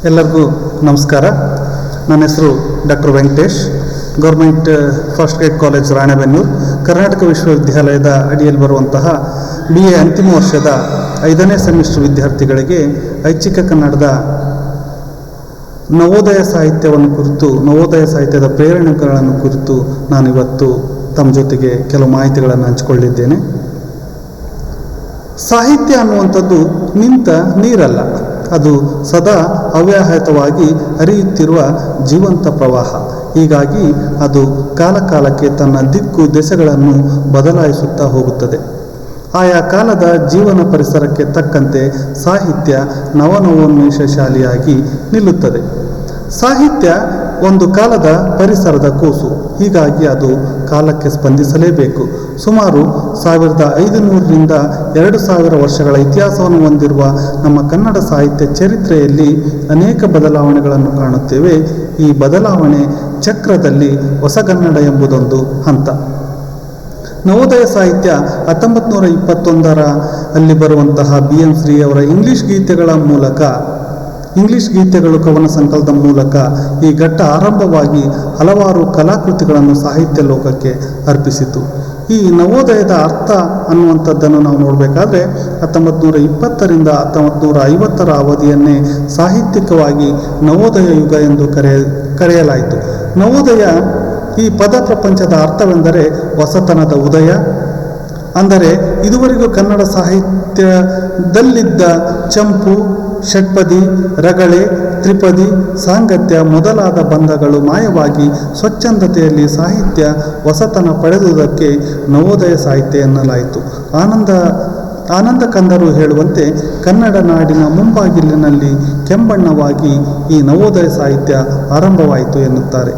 ಎಲ್ಲರಿಗೂ ನಮಸ್ಕಾರ. ನನ್ನ ಹೆಸರು doctor Venkatesh, government first grade college Ranebennur, Karnataka ವಿಶ್ವವಿದ್ಯಾಲಯದ ಅಡಿಯಲ್ಲಿ ಬರುವಂತಹ BA ಅಂತಿಮ ವರ್ಷದ 5ನೇ ಸೆಮಿಸ್ಟರ್ ವಿದ್ಯಾರ್ಥಿಗಳಿಗೆ ಐಚ್ಛಿಕ ಕನ್ನಡದ ನವೋದಯ ಸಾಹಿತ್ಯವನ್ನು ಕುರಿತು, ನವೋದಯ ಸಾಹಿತ್ಯದ ಪ್ರೇರಣೆಗಳನ್ನು ಕುರಿತು ನಾನಿವತ್ತು ತಮ್ಮ ಜೊತೆಗೆ ಕೆಲವು ಮಾಹಿತಿಗಳನ್ನು ಹಂಚಿಕೊಳ್ಳಿದ್ದೇನೆ. ಸಾಹಿತ್ಯ ಅನ್ನುವಂಥದ್ದು ನಿಂತ ನೀರಲ್ಲ, ಅದು ಸದಾ ಅವ್ಯಾಹತವಾಗಿ ಹರಿಯುತ್ತಿರುವ ಜೀವಂತ ಪ್ರವಾಹ. ಹೀಗಾಗಿ ಅದು ಕಾಲಕಾಲಕ್ಕೆ ತನ್ನ ದಿಕ್ಕು ದೆಸೆಗಳನ್ನು ಬದಲಾಯಿಸುತ್ತಾ ಹೋಗುತ್ತದೆ. ಆಯಾ ಕಾಲದ ಜೀವನ ಪರಿಸರಕ್ಕೆ ತಕ್ಕಂತೆ ಸಾಹಿತ್ಯ ನವನವೋನ್ಮೇಷಶಾಲಿಯಾಗಿ ನಿಲ್ಲುತ್ತದೆ. ಸಾಹಿತ್ಯ ಒಂದು ಕಾಲದ ಪರಿಸರದ ಕೂಸು, ಹೀಗಾಗಿ ಅದು ಕಾಲಕ್ಕೆ ಸ್ಪಂದಿಸಲೇಬೇಕು. ಸುಮಾರು 1500ರಿಂದ 2000 ವರ್ಷಗಳ ಇತಿಹಾಸವನ್ನು ಹೊಂದಿರುವ ನಮ್ಮ ಕನ್ನಡ ಸಾಹಿತ್ಯ ಚರಿತ್ರೆಯಲ್ಲಿ ಅನೇಕ ಬದಲಾವಣೆಗಳನ್ನು ಕಾಣುತ್ತೇವೆ. ಈ ಬದಲಾವಣೆ ಚಕ್ರದಲ್ಲಿ ಹೊಸಗನ್ನಡ ಎಂಬುದೊಂದು ಹಂತ. ನವೋದಯ ಸಾಹಿತ್ಯ 1921ರಲ್ಲಿ ಬರುವಂತಹ BM ಶ್ರೀ ಅವರ ಇಂಗ್ಲಿಷ್ ಗೀತೆಗಳು ಕವನ ಸಂಕಲನದ ಮೂಲಕ ಈ ಘಟ್ಟ ಆರಂಭವಾಗಿ ಹಲವಾರು ಕಲಾಕೃತಿಗಳನ್ನು ಸಾಹಿತ್ಯ ಲೋಕಕ್ಕೆ ಅರ್ಪಿಸಿತು. ಈ ನವೋದಯದ ಅರ್ಥ ಅನ್ನುವಂಥದ್ದನ್ನು ನಾವು ನೋಡಬೇಕಾದ್ರೆ 1920ರಿಂದ 1950ರ ಅವಧಿಯನ್ನೇ ಸಾಹಿತ್ಯಿಕವಾಗಿ ನವೋದಯ ಯುಗ ಎಂದು ಕರೆಯಲಾಯಿತು. ನವೋದಯ ಈ ಪದ ಪ್ರಪಂಚದ ಅರ್ಥವೆಂದರೆ ಹೊಸತನದ ಉದಯ. ಅಂದರೆ ಇದುವರೆಗೂ ಕನ್ನಡ ಸಾಹಿತ್ಯದಲ್ಲಿದ್ದ ಚಂಪು, ಷಟ್ಪದಿ, ರಗಳೆ, ತ್ರಿಪದಿ, ಸಾಂಗತ್ಯ ಮೊದಲಾದ ಬಂಧಗಳು ಮಾಯವಾಗಿ ಸ್ವಚ್ಛಂದತೆಯಲ್ಲಿ ಸಾಹಿತ್ಯ ಹೊಸತನ ಪಡೆದುದಕ್ಕೆ ನವೋದಯ ಸಾಹಿತ್ಯ ಎನ್ನಲಾಯಿತು. ಆನಂದ ಕಂದರು ಹೇಳುವಂತೆ ಕನ್ನಡ ನಾಡಿನ ಮುಂಬಾಗಿಲಿನಲ್ಲಿ ಕೆಂಬಣ್ಣವಾಗಿ ಈ ನವೋದಯ ಸಾಹಿತ್ಯ ಆರಂಭವಾಯಿತು ಎನ್ನುತ್ತಾರೆ.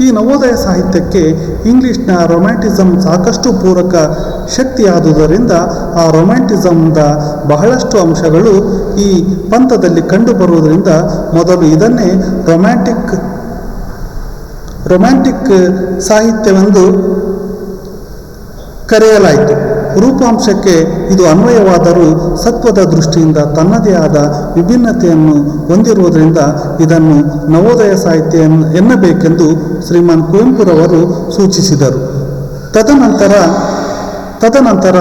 ಈ ನವೋದಯ ಸಾಹಿತ್ಯಕ್ಕೆ ಇಂಗ್ಲಿಷ್ನ ರೊಮ್ಯಾಂಟಿಸಮ್ ಸಾಕಷ್ಟು ಪೂರಕ ಶಕ್ತಿಯಾದುದರಿಂದ ಆ ರೊಮ್ಯಾಂಟಿಸಮ್ದ ಬಹಳಷ್ಟು ಅಂಶಗಳು ಈ ಪಂಥದಲ್ಲಿ ಕಂಡುಬರುವುದರಿಂದ ಮೊದಲು ಇದನ್ನೇ ರೊಮ್ಯಾಂಟಿಕ್ ಸಾಹಿತ್ಯವೆಂದು ಕರೆಯಲಾಯಿತು. ರೂಪಾಂಶಕ್ಕೆ ಇದು ಅನ್ವಯವಾದರೂ ಸತ್ವದ ದೃಷ್ಟಿಯಿಂದ ತನ್ನದೇ ಆದ ವಿಭಿನ್ನತೆಯನ್ನು ಹೊಂದಿರುವುದರಿಂದ ಇದನ್ನು ನವೋದಯ ಸಾಹಿತ್ಯ ಎನ್ನಬೇಕೆಂದು ಶ್ರೀಮಾನ್ ಕುವೆಂಪುರವರು ಸೂಚಿಸಿದರು. ತದನಂತರ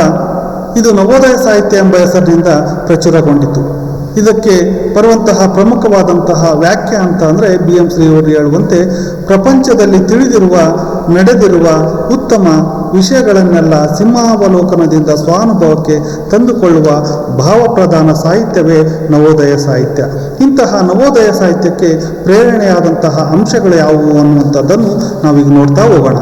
ಇದು ನವೋದಯ ಸಾಹಿತ್ಯ ಎಂಬ ಹೆಸರಿನಿಂದ ಪ್ರಚುರಗೊಂಡಿತು. ಇದಕ್ಕೆ ಬರುವಂತಹ ಪ್ರಮುಖವಾದಂತಹ ವ್ಯಾಖ್ಯೆ ಅಂತ ಅಂದರೆ BM ಶ್ರೀ ಅವರು ಹೇಳುವಂತೆ ಪ್ರಪಂಚದಲ್ಲಿ ತಿಳಿದಿರುವ, ನಡೆದಿರುವ ಉತ್ತಮ ವಿಷಯಗಳನ್ನೆಲ್ಲ ಸಿಂಹಾವಲೋಕನದಿಂದ ಸ್ವಾನುಭವಕ್ಕೆ ತಂದುಕೊಳ್ಳುವ ಭಾವಪ್ರಧಾನ ಸಾಹಿತ್ಯವೇ ನವೋದಯ ಸಾಹಿತ್ಯ. ಇಂತಹ ನವೋದಯ ಸಾಹಿತ್ಯಕ್ಕೆ ಪ್ರೇರಣೆಯಾದಂತಹ ಅಂಶಗಳು ಯಾವುವು ಅನ್ನುವಂಥದ್ದನ್ನು ನಾವೀಗ ನೋಡ್ತಾ ಹೋಗೋಣ.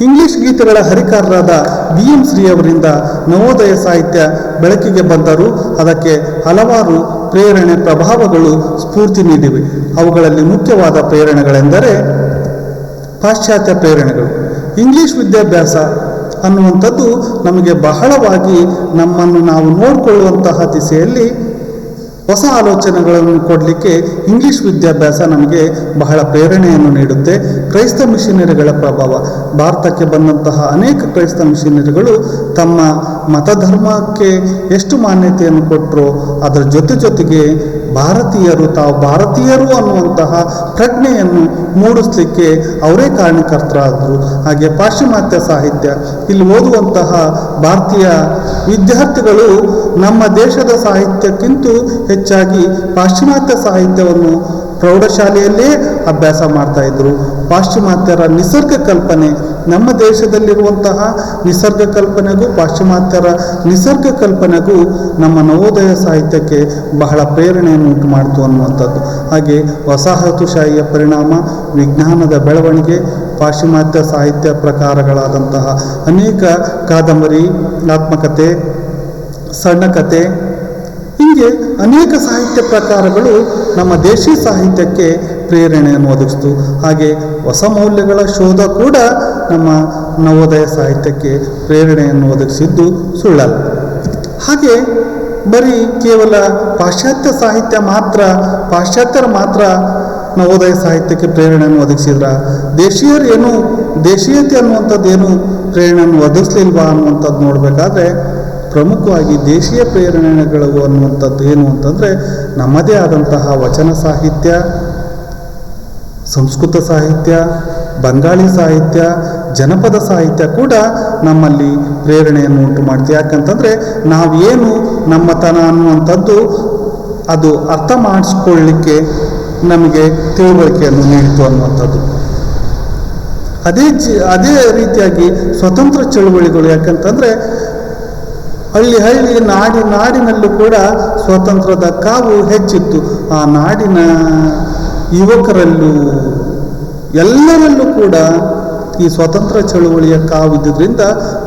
ಇಂಗ್ಲಿಷ್ ಗೀತೆಗಳ ಹರಿಕಾರರಾದ BM ಶ್ರೀ ಅವರಿಂದ ನವೋದಯ ಸಾಹಿತ್ಯ ಬೆಳಕಿಗೆ ಬಂದರೂ ಅದಕ್ಕೆ ಹಲವಾರು ಪ್ರೇರಣೆ ಪ್ರಭಾವಗಳು ಸ್ಫೂರ್ತಿ ನೀಡಿವೆ. ಅವುಗಳಲ್ಲಿ ಮುಖ್ಯವಾದ ಪ್ರೇರಣೆಗಳೆಂದರೆ ಪಾಶ್ಚಾತ್ಯ ಪ್ರೇರಣೆಗಳು. ಇಂಗ್ಲಿಷ್ ವಿದ್ಯಾಭ್ಯಾಸ ಅನ್ನುವಂಥದ್ದು ನಮಗೆ ಬಹಳವಾಗಿ ನಮ್ಮನ್ನು ನಾವು ನೋಡಿಕೊಳ್ಳುವಂತಹ ದಿಸೆಯಲ್ಲಿ ಹೊಸ ಆಲೋಚನೆಗಳನ್ನು ಕೊಡಲಿಕ್ಕೆ ಇಂಗ್ಲಿಷ್ ವಿದ್ಯಾಭ್ಯಾಸ ನಮಗೆ ಬಹಳ ಪ್ರೇರಣೆಯನ್ನು ನೀಡುತ್ತೆ. ಕ್ರೈಸ್ತ ಮಿಷನರಿಗಳ ಪ್ರಭಾವ, ಭಾರತಕ್ಕೆ ಬಂದಂತಹ ಅನೇಕ ಕ್ರೈಸ್ತ ಮಿಷನರಿಗಳು ತಮ್ಮ ಮತಧರ್ಮಕ್ಕೆ ಎಷ್ಟು ಮಾನ್ಯತೆಯನ್ನು ಕೊಟ್ಟರೋ ಅದರ ಜೊತೆಗೆ ತಾವು ಭಾರತೀಯರು ಅನ್ನುವಂತಹ ಪ್ರಜ್ಞೆಯನ್ನು ಮೂಡಿಸಲಿಕ್ಕೆ ಅವರೇ ಕಾರಣಕರ್ತರಾದರು. ಹಾಗೆ ಪಾಶ್ಚಿಮಾತ್ಯ ಸಾಹಿತ್ಯ, ಇಲ್ಲಿ ಓದುವಂತಹ ಭಾರತೀಯ ವಿದ್ಯಾರ್ಥಿಗಳು ನಮ್ಮ ದೇಶದ ಸಾಹಿತ್ಯಕ್ಕಿಂತ ಹೆಚ್ಚಾಗಿ ಪಾಶ್ಚಿಮಾತ್ಯ ಸಾಹಿತ್ಯವನ್ನು ಪ್ರೌಢಶಾಲೆಯಲ್ಲೇ ಅಭ್ಯಾಸ ಮಾಡ್ತಾ ಇದ್ರು. ಪಾಶ್ಚಿಮಾತ್ಯರ ನಿಸರ್ಗ ಕಲ್ಪನೆ, ನಮ್ಮ ದೇಶದಲ್ಲಿರುವಂತಹ ನಿಸರ್ಗ ಕಲ್ಪನೆಗೂ ಪಾಶ್ಚಿಮಾತ್ಯರ ನಿಸರ್ಗ ಕಲ್ಪನೆಗೂ ನಮ್ಮ ನವೋದಯ ಸಾಹಿತ್ಯಕ್ಕೆ ಬಹಳ ಪ್ರೇರಣೆಯನ್ನು ಉಂಟು ಮಾಡಿತು ಅನ್ನುವಂಥದ್ದು. ಹಾಗೆ ವಸಾಹತುಶಾಹಿಯ ಪರಿಣಾಮ, ವಿಜ್ಞಾನದ ಬೆಳವಣಿಗೆ, ಪಾಶ್ಚಿಮಾತ್ಯ ಸಾಹಿತ್ಯ ಪ್ರಕಾರಗಳಾದಂತಹ ಅನೇಕ ಕಾದಂಬರಿ, ಆತ್ಮಕಥೆ, ಸಣ್ಣ ಕಥೆ, ಹೀಗೆ ಅನೇಕ ಸಾಹಿತ್ಯ ಪ್ರಕಾರಗಳು ನಮ್ಮ ದೇಶಿ ಸಾಹಿತ್ಯಕ್ಕೆ ಪ್ರೇರಣೆಯನ್ನು ಒದಗಿಸಿತು. ಹಾಗೆ ಹೊಸ ಮೌಲ್ಯಗಳ ಶೋಧ ಕೂಡ ನಮ್ಮ ನವೋದಯ ಸಾಹಿತ್ಯಕ್ಕೆ ಪ್ರೇರಣೆಯನ್ನು ಒದಗಿಸಿದ್ದು ಸುಳ್ಳಲ್ಲ. ಹಾಗೆ ಬರೀ ಕೇವಲ ಪಾಶ್ಚಾತ್ಯರ ಮಾತ್ರ ನವೋದಯ ಸಾಹಿತ್ಯಕ್ಕೆ ಪ್ರೇರಣೆಯನ್ನು ಒದಗಿಸಿದ್ರ, ದೇಶೀಯತೆ ಅನ್ನುವಂಥದ್ದೇನು ಪ್ರೇರಣೆಯನ್ನು ಒದಗಿಸ್ಲಿಲ್ವಾ ಅನ್ನುವಂಥದ್ದು ನೋಡಬೇಕಾದ್ರೆ ಪ್ರಮುಖವಾಗಿ ದೇಶೀಯ ಪ್ರೇರಣೆಗಳು ಅನ್ನುವಂಥದ್ದು ಏನು ಅಂತಂದರೆ ನಮ್ಮದೇ ಆದಂತಹ ವಚನ ಸಾಹಿತ್ಯ, ಸಂಸ್ಕೃತ ಸಾಹಿತ್ಯ, ಬಂಗಾಳಿ ಸಾಹಿತ್ಯ, ಜನಪದ ಸಾಹಿತ್ಯ ಕೂಡ ನಮ್ಮಲ್ಲಿ ಪ್ರೇರಣೆಯನ್ನು ಉಂಟು ಮಾಡ್ತೀವಿ. ಯಾಕಂತಂದರೆ ನಾವೇನು ನಮ್ಮತನ ಅನ್ನುವಂಥದ್ದು ಅದು ಅರ್ಥ ಮಾಡಿಸ್ಕೊಳ್ಳಿಕ್ಕೆ ನಮಗೆ ತಿಳುವಳಿಕೆಯನ್ನು ನೀಡಿತು ಅನ್ನುವಂಥದ್ದು. ಅದೇ ರೀತಿಯಾಗಿ ಸ್ವತಂತ್ರ ಚಳುವಳಿಗಳು, ಯಾಕಂತಂದರೆ ಹಳ್ಳಿ ನಾಡಿನಲ್ಲೂ ಕೂಡ ಸ್ವಾತಂತ್ರ್ಯದ ಕಾವು ಹೆಚ್ಚಿತ್ತು. ಆ ನಾಡಿನ ಯುವಕರಲ್ಲೂ ಎಲ್ಲರಲ್ಲೂ ಕೂಡ ಈ ಸ್ವತಂತ್ರ ಚಳುವಳಿಯ ಕಾವಿದ್ದರಿಂದ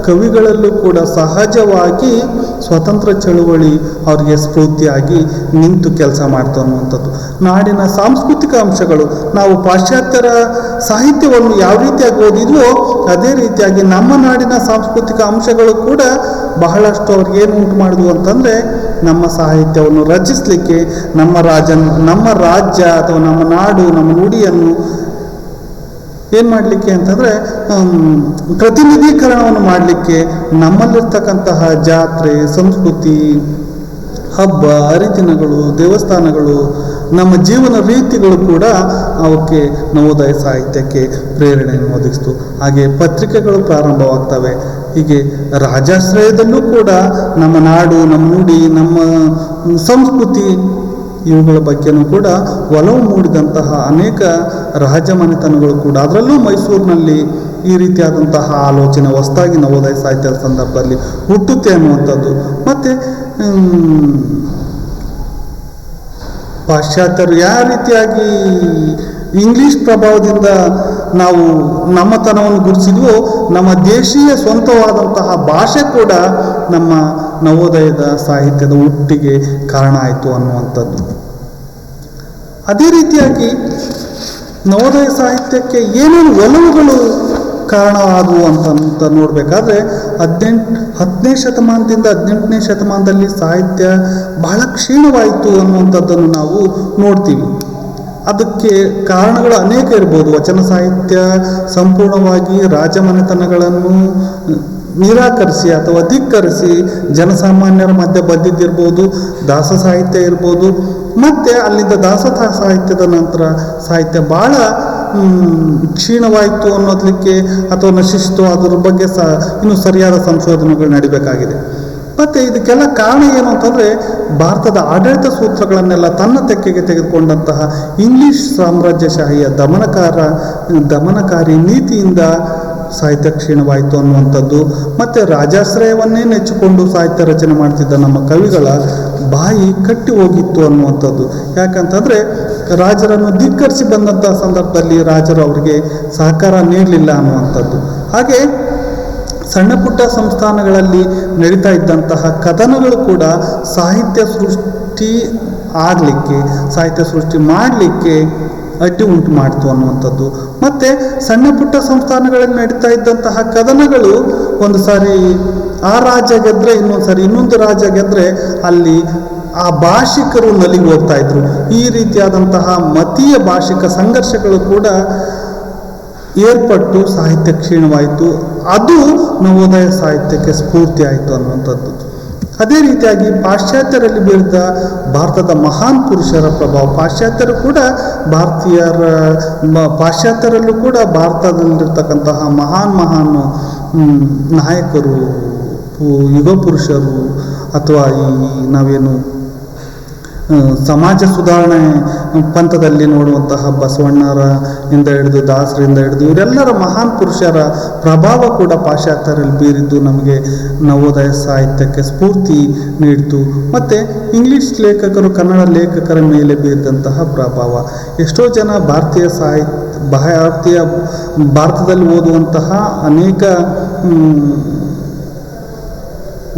ಕವಿಗಳಲ್ಲೂ ಕೂಡ ಸಹಜವಾಗಿ ಸ್ವತಂತ್ರ ಚಳುವಳಿ ಅವರಿಗೆ ಸ್ಫೂರ್ತಿಯಾಗಿ ನಿಂತು ಕೆಲಸ ಮಾಡ್ತು ಅನ್ನುವಂಥದ್ದು. ನಾಡಿನ ಸಾಂಸ್ಕೃತಿಕ ಅಂಶಗಳು, ನಾವು ಪಾಶ್ಚಾತ್ಯರ ಸಾಹಿತ್ಯವನ್ನು ಯಾವ ರೀತಿಯಾಗಿ ಓದಿದ್ವೋ ಅದೇ ರೀತಿಯಾಗಿ ನಮ್ಮ ನಾಡಿನ ಸಾಂಸ್ಕೃತಿಕ ಅಂಶಗಳು ಕೂಡ ಬಹಳಷ್ಟು ಅವ್ರಿಗೆ ಏನು ಉಂಟು ಮಾಡಿದ್ವು ಅಂತಂದರೆ ನಮ್ಮ ಸಾಹಿತ್ಯವನ್ನು ರಚಿಸಲಿಕ್ಕೆ, ನಮ್ಮ ರಾಜ್ಯ ಅಥವಾ ನಮ್ಮ ನಾಡು, ನಮ್ಮ ನುಡಿಯನ್ನು ಏನು ಮಾಡಲಿಕ್ಕೆ ಅಂತಂದರೆ ಪ್ರತಿನಿಧೀಕರಣವನ್ನು ಮಾಡಲಿಕ್ಕೆ ನಮ್ಮಲ್ಲಿರ್ತಕ್ಕಂತಹ ಜಾತ್ರೆ, ಸಂಸ್ಕೃತಿ, ಹಬ್ಬ ಹರಿದಿನಗಳು, ದೇವಸ್ಥಾನಗಳು, ನಮ್ಮ ಜೀವನ ರೀತಿಗಳು ಕೂಡ ಅವಕ್ಕೆ ನವೋದಯ ಸಾಹಿತ್ಯಕ್ಕೆ ಪ್ರೇರಣೆಯನ್ನು ಒದಗಿಸ್ತು. ಹಾಗೆ ಪತ್ರಿಕೆಗಳು ಪ್ರಾರಂಭವಾಗ್ತವೆ. ಹೀಗೆ ರಾಜಾಶ್ರಯದಲ್ಲೂ ಕೂಡ ನಮ್ಮ ನಾಡು, ನಮ್ಮ ನುಡಿ, ನಮ್ಮ ಸಂಸ್ಕೃತಿ ಇವುಗಳ ಬಗ್ಗೆನೂ ಕೂಡ ಒಲವು ಮೂಡಿದಂತಹ ಅನೇಕ ರಾಜಮನೆತನಗಳು ಕೂಡ, ಅದರಲ್ಲೂ ಮೈಸೂರಿನಲ್ಲಿ ಈ ರೀತಿಯಾದಂತಹ ಆಲೋಚನೆ ಹೊಸದಾಗಿ ನವೋದಯ ಸಾಹಿತ್ಯದ ಸಂದರ್ಭದಲ್ಲಿ ಹುಟ್ಟುತ್ತೆ ಅನ್ನುವಂಥದ್ದು. ಮತ್ತು ಪಾಶ್ಚಾತ್ಯರು ಯಾವ ರೀತಿಯಾಗಿ ಇಂಗ್ಲಿಷ್ ಪ್ರಭಾವದಿಂದ ನಾವು ನಮ್ಮತನವನ್ನು ಗುರುತಿಸಿದ್ವೋ, ನಮ್ಮ ದೇಶೀಯ ಸ್ವಂತವಾದಂತಹ ಭಾಷೆ ಕೂಡ ನಮ್ಮ ನವೋದಯದ ಸಾಹಿತ್ಯದ ಹುಟ್ಟಿಗೆ ಕಾರಣ ಆಯಿತು ಅನ್ನುವಂಥದ್ದು. ಅದೇ ರೀತಿಯಾಗಿ ನವೋದಯ ಸಾಹಿತ್ಯಕ್ಕೆ ಏನೇನು ಒಲವುಗಳು ಕಾರಣ ಆದವು ಅಂತ ನೋಡಬೇಕಾದ್ರೆ 10ನೇ ಶತಮಾನದಿಂದ 18ನೇ ಶತಮಾನದಲ್ಲಿ ಸಾಹಿತ್ಯ ಬಹಳ ಕ್ಷೀಣವಾಯಿತು ಅನ್ನುವಂಥದ್ದನ್ನು ನಾವು ನೋಡ್ತೀವಿ. ಅದಕ್ಕೆ ಕಾರಣಗಳು ಅನೇಕ ಇರ್ಬೋದು. ವಚನ ಸಾಹಿತ್ಯ ಸಂಪೂರ್ಣವಾಗಿ ರಾಜಮನೆತನಗಳನ್ನು ನಿರಾಕರಿಸಿ ಅಥವಾ ಧಿಕ್ಕರಿಸಿ ಜನಸಾಮಾನ್ಯರ ಮಧ್ಯೆ ಬಂದಿದ್ದಿರ್ಬೋದು. ದಾಸ ಸಾಹಿತ್ಯ ಇರ್ಬೋದು. ಮತ್ತು ಅಲ್ಲಿಂದ ದಾಸ ಸಾಹಿತ್ಯದ ನಂತರ ಸಾಹಿತ್ಯ ಭಾಳ ಕ್ಷೀಣವಾಯಿತು ಅನ್ನೋದಕ್ಕೆ ಅಥವಾ ನಶಿಸಿತು, ಅದರ ಬಗ್ಗೆ ಇನ್ನೂ ಸರಿಯಾದ ಸಂಶೋಧನೆಗಳು ನಡಿಬೇಕಾಗಿದೆ. ಮತ್ತು ಇದಕ್ಕೆಲ್ಲ ಕಾರಣ ಏನು ಅಂತಂದರೆ ಭಾರತದ ಆಡಳಿತ ಸೂತ್ರಗಳನ್ನೆಲ್ಲ ತನ್ನ ತೆಕ್ಕೆಗೆ ತೆಗೆದುಕೊಂಡಂತಹ ಇಂಗ್ಲಿಷ್ ಸಾಮ್ರಾಜ್ಯಶಾಹಿಯ ದಮನಕಾರಿ ನೀತಿಯಿಂದ ಸಾಹಿತ್ಯ ಕ್ಷೀಣವಾಯಿತು ಅನ್ನುವಂಥದ್ದು. ಮತ್ತು ರಾಜಾಶ್ರಯವನ್ನೇ ನೆಚ್ಚಿಕೊಂಡು ಸಾಹಿತ್ಯ ರಚನೆ ಮಾಡ್ತಿದ್ದ ನಮ್ಮ ಕವಿಗಳ ಬಾಯಿ ಕಟ್ಟಿ ಹೋಗಿತ್ತು ಅನ್ನುವಂಥದ್ದು. ಯಾಕಂತಂದರೆ ರಾಜರನ್ನು ಧಿಕ್ಕರಿಸಿ ಬಂದಂಥ ಸಂದರ್ಭದಲ್ಲಿ ರಾಜರು ಅವರಿಗೆ ಸಹಕಾರ ನೀಡಲಿಲ್ಲ ಅನ್ನುವಂಥದ್ದು. ಹಾಗೆ ಸಣ್ಣ ಪುಟ್ಟ ಸಂಸ್ಥಾನಗಳಲ್ಲಿ ನಡೀತಾ ಇದ್ದಂತಹ ಕಥನಗಳು ಕೂಡ ಸಾಹಿತ್ಯ ಸೃಷ್ಟಿ ಆಗಲಿಕ್ಕೆ, ಸಾಹಿತ್ಯ ಸೃಷ್ಟಿ ಮಾಡಲಿಕ್ಕೆ ಅಡ್ಡಿ ಉಂಟು ಮಾಡ್ತು ಅನ್ನುವಂಥದ್ದು. ಮತ್ತು ಸಣ್ಣ ಪುಟ್ಟ ಸಂಸ್ಥಾನಗಳಲ್ಲಿ ನಡೀತಾ ಇದ್ದಂತಹ ಕದನಗಳು ಒಂದು ಸಾರಿ ಆ ರಾಜ್ಯ ಗೆದ್ದರೆ ಇನ್ನೊಂದು ರಾಜ್ಯ ಗೆದ್ದರೆ ಅಲ್ಲಿ ಆ ಭಾಷಿಕರು ನಲಿಗೆ ಹೋಗ್ತಾ ಇದ್ರು. ಈ ರೀತಿಯಾದಂತಹ ಮತೀಯ ಭಾಷಿಕ ಸಂಘರ್ಷಗಳು ಕೂಡ ಏರ್ಪಟ್ಟು ಸಾಹಿತ್ಯ ಕ್ಷೀಣವಾಯಿತು. ಅದು ನವೋದಯ ಸಾಹಿತ್ಯಕ್ಕೆ ಸ್ಫೂರ್ತಿ ಆಯಿತು ಅನ್ನುವಂಥದ್ದು. ಅದೇ ರೀತಿಯಾಗಿ ಪಾಶ್ಚಾತ್ಯರಲ್ಲಿ ಬೀರಿದ ಭಾರತದ ಮಹಾನ್ ಪುರುಷರ ಪ್ರಭಾವ, ಪಾಶ್ಚಾತ್ಯರಲ್ಲೂ ಕೂಡ ಭಾರತದಲ್ಲಿರ್ತಕ್ಕಂತಹ ಮಹಾನ್ ನಾಯಕರು, ಯುಗ ಪುರುಷರು ಅಥವಾ ಈ ನಾವೇನು ಸಮಾಜ ಸುಧಾರಣೆ ಪಂಥದಲ್ಲಿ ನೋಡುವಂತಹ ಬಸವಣ್ಣರಿಂದ ಹಿಡಿದು ದಾಸರಿಂದ ಹಿಡಿದು ಇವರೆಲ್ಲರ ಮಹಾನ್ ಪುರುಷರ ಪ್ರಭಾವ ಕೂಡ ಪಾಶ್ಚಾತ್ಯರಲ್ಲಿ ಬೀರಿದ್ದು ನಮಗೆ ನವೋದಯ ಸಾಹಿತ್ಯಕ್ಕೆ ಸ್ಫೂರ್ತಿ ನೀಡಿತು. ಮತ್ತು ಇಂಗ್ಲಿಷ್ ಲೇಖಕರು ಕನ್ನಡ ಲೇಖಕರ ಮೇಲೆ ಬೀರಿದಂತಹ ಪ್ರಭಾವ, ಎಷ್ಟೋ ಜನ ಭಾರತದಲ್ಲಿ ಓದುವಂತಹ ಅನೇಕ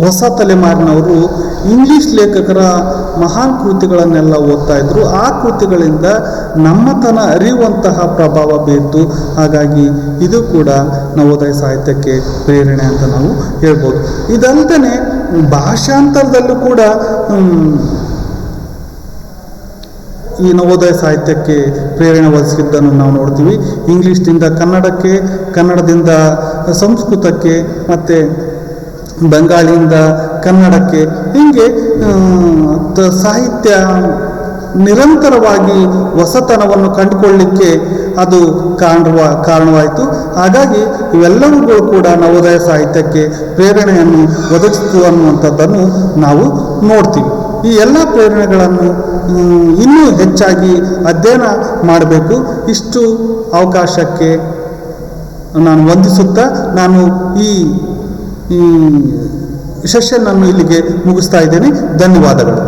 ಹೊಸ ತಲೆಮಾರಿನವರು ಇಂಗ್ಲಿಷ್ ಲೇಖಕರ ಮಹಾನ್ ಕೃತಿಗಳನ್ನೆಲ್ಲ ಓದ್ತಾ ಇದ್ರು. ಆ ಕೃತಿಗಳಿಂದ ನಮ್ಮತನ ಅರಿಯುವಂತಹ ಪ್ರಭಾವ ಬೀರಿತು. ಹಾಗಾಗಿ ಇದು ಕೂಡ ನವೋದಯ ಸಾಹಿತ್ಯಕ್ಕೆ ಪ್ರೇರಣೆ ಅಂತ ನಾವು ಹೇಳ್ಬೋದು. ಇದಲ್ಲದೆ ಭಾಷಾಂತರದಲ್ಲೂ ಕೂಡ ಈ ನವೋದಯ ಸಾಹಿತ್ಯಕ್ಕೆ ಪ್ರೇರಣೆ ಒದಗಿಸಿದ್ದನ್ನು ನಾವು ನೋಡ್ತೀವಿ. ಇಂಗ್ಲೀಷ್ನಿಂದ ಕನ್ನಡಕ್ಕೆ, ಕನ್ನಡದಿಂದ ಸಂಸ್ಕೃತಕ್ಕೆ, ಮತ್ತು ಬೆಂಗಾಳಿಯಿಂದ ಕನ್ನಡಕ್ಕೆ ಹೀಗೆ ಸಾಹಿತ್ಯ ನಿರಂತರವಾಗಿ ಹೊಸತನವನ್ನು ಕಂಡುಕೊಳ್ಳಲಿಕ್ಕೆ ಅದು ಕಾರಣವಾಯಿತು. ಹಾಗಾಗಿ ಇವೆಲ್ಲವುಗಳು ಕೂಡ ನವೋದಯ ಸಾಹಿತ್ಯಕ್ಕೆ ಪ್ರೇರಣೆಯನ್ನು ಒದಗಿಸಿತು ಅನ್ನುವಂಥದ್ದನ್ನು ನಾವು ನೋಡ್ತೀವಿ. ಈ ಎಲ್ಲ ಪ್ರೇರಣೆಗಳನ್ನು ಇನ್ನೂ ಹೆಚ್ಚಾಗಿ ಅಧ್ಯಯನ ಮಾಡಬೇಕು. ಇಷ್ಟು ಅವಕಾಶಕ್ಕೆ ನಾನು ವಂದಿಸುತ್ತಾ ನಾನು ಈ ಸೆಷನ್ ಅನ್ನು ಇಲ್ಲಿಗೆ ಮುಗಿಸ್ತಾ ಇದ್ದೇನೆ. ಧನ್ಯವಾದಗಳು.